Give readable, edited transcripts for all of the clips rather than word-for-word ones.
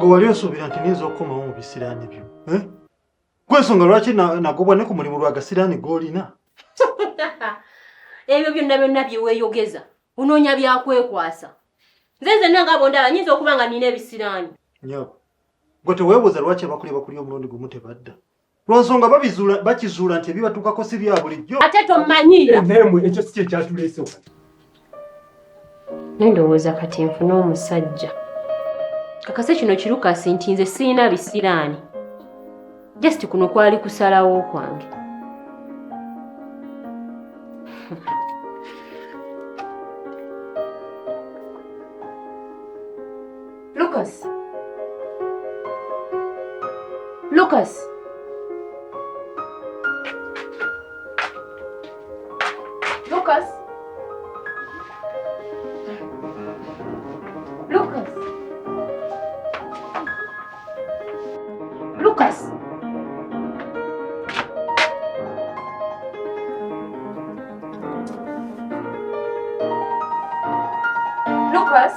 Gwe wali osuubira nti niyinza okukomawo mu bisiraani byo. Gwensonga lwaki nagobwa ne ku mulimu lwa gasiraani gw'olina? Ebyo byonna bye weeyogeza unoonya byakwekwasa. Nze nanga bondala nyinza okuba nga nina ebisiraani. Nnyabo, gwe teweebuuza lwaki abakulya omulundi gumu tebadda. Lwansonga bakizuula nti ebibatuukako si bya bulijjo. Ate tomanyiira. Emmeemwe ekyo si kye kyatuleese wano. Ndowooza kati nfune omusajja. Kakase kino Kirukasi nti nze sirina bisiraani. Just kuno kwali kusalawo kwange. Lucas. Lucas. Lucas. Lucas. Lucas. Lucas.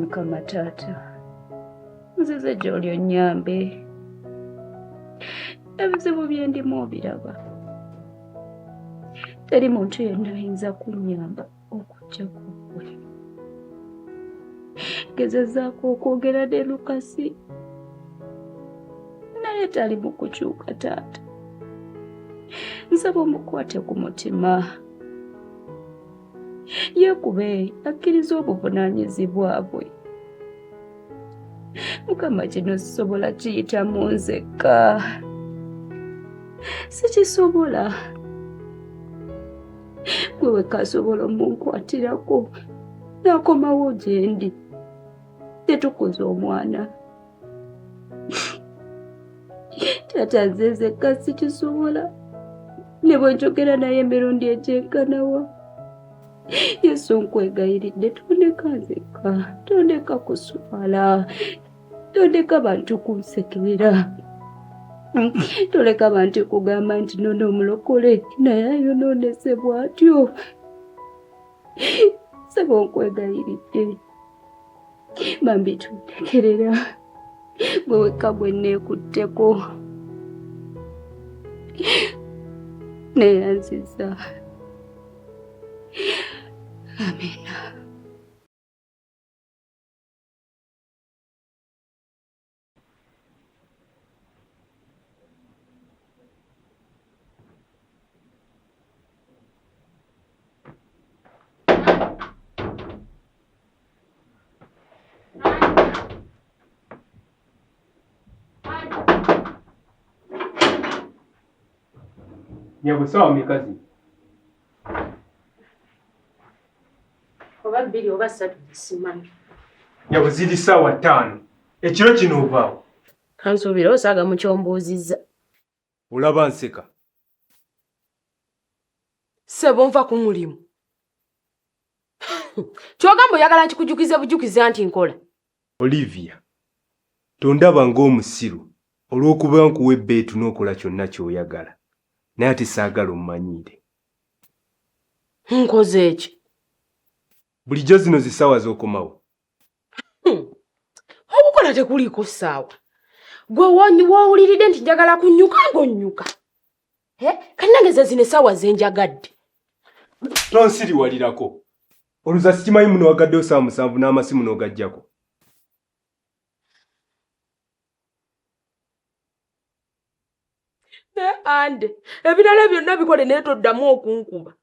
Mukama taata, nzize gy'oli onnyambe. Ebizibu bye ndimu obiraba. Teri muntu yenna ayinza kunnyamba okujja ku ggwe. Gezezzaako okwogera ne Lukasi, naye tali mu kukyuka taata. Nsaba omukwate ku mutima. Yeekube akkiriza obuvunaanyizibwa bwe. Mukama kino sisobola kiyitamu nzekka. Sikisobola. Gwe wekka asobola omunkwatirako n'akomawo gye ndi. Tetukuza omwana. Taata nze nzekka sikisobola. Ne bwe njogera naye emirundi egyenkanawa. Yesu nkwegayiridde tondeka nzekka, tondeka kuswala, tondeka bantu kunsekerera, toleka bantu kugamba nti nono omulokole naye ayonoonese bw'atyo. Saba nkwegayiridde, bambi tondekerera, gwe wekka gwe nneekutteko, neeyanziza. Amina. Nyabusawa mikazi. Oba 2 oba 3 simanyi. Nyabuziri ssaawa 5. Ekiro kino ovaawo. Kansuubira osaaga mu kyombuuzizza. Olaba nseka. Ssebo nva ku mulimu. Kyogamba oyagala nkikujukize bujukize nti nkola. Olivia, tondaba ng'omusiru olw'okuba nkuwa ebbeetu n'okola kyonna ky'oyagala. Naye ate saagala ommanyiire. Nkoze eki? Bulijjo zino zisaawa z'okomawo. Obukola tekuliiko ssaawa. Gwe woowuliridde nti njagala kunnyuka ng'onnyuka. Kannageza zino essaawa ze njagadde. Tonsiriwalirako. Oluza sikimanyi muno wagaddeyo ssaawa 7 n'amasimu n'ogajjako. Ande, ebirala byonna bikole naye toddamu okunkuba.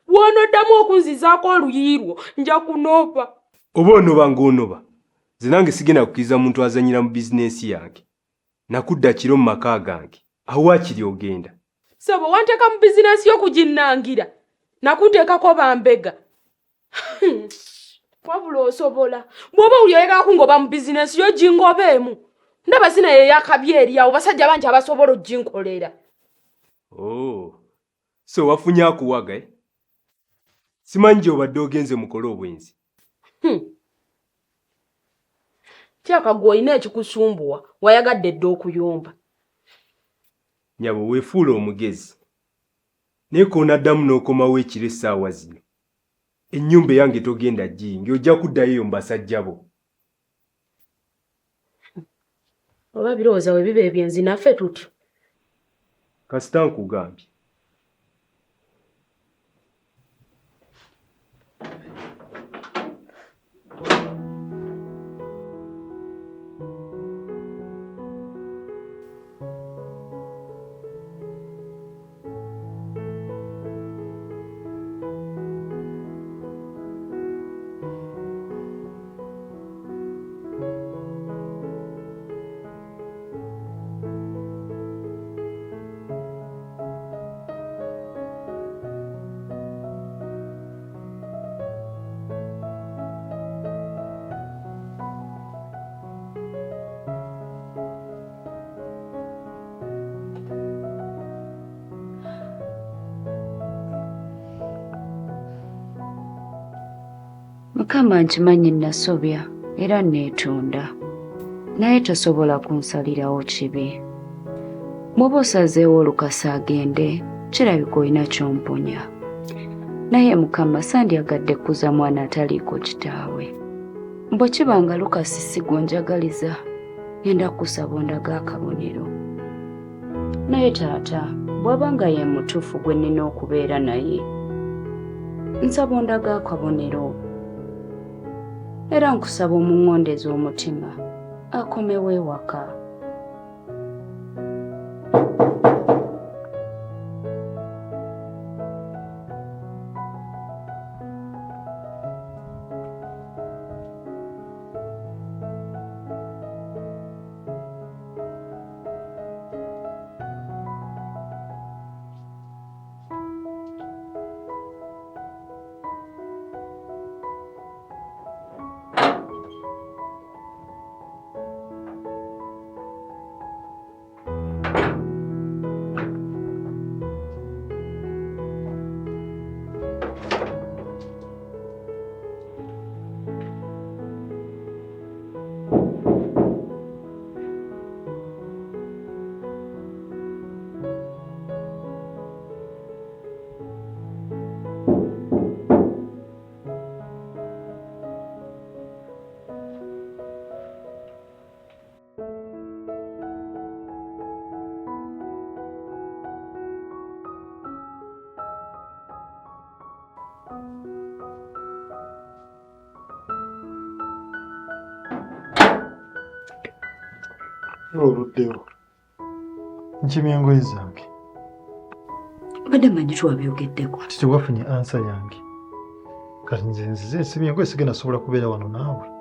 Bw'onoddamu okunzizaako oluyiirwo nja kunoba. Oba onoba ng'onoba. Nze nange sigenda kukkiriza muntu azanyira mu bizinensi yange. Nakudda kiro mu maka gange. Awo akiri ogenda. Sebo wanteeka mu bizinensi y'okuginnangira. Nakuteekako bambega. Wabula osobola. Bw'oba uli oyagala kungoba mu bizinensi yo gingobeemu. Ndaba sina ye yakabye eri awo basajja bangi abasobola oginkolera. Oh. So wafunye akuwaga Simanyi gy'obadde ogenze mukole obwenzi. Kyaka gwe olina ekikusumbuwa wayagadde dda okuyomba. Nyabo weefuula omugezi. Naye koonaddamu n'okomawo ekiro essaawa zino. Ennyumba yange togenda giyingi ojja kuddayo mu basajja bo. Oba birowooza we biba ebyenzi naffe tutyo. Kasita nkugambye. Mukama nkimanyi nasobya era neetunda. Naye tosobola kunsalirawo kibi. Bw'oba osazeewo Lukasa agende, kirabika olina ky'omponya. Naye Mukama sandyagadde kuza mwana ataliiko kitaawe. Bwe kiba nga Lukasi si gonjagaliza, ngenda kusaba ondaga akabonero. Naye taata, bw'aba nga ye mutuufu gwe nnina okubeera naye, nsaba ondaga akabonero. Era nkusaba omuŋŋondeza omutima akomewo ewaka. Oluddewo. Nkimye engoye zange. Badde manyi twabyogeddeko. Kati tewafunye ansa yange. Kati nze nzize nsibye engoye sigenda sobola kubeera wano naawe.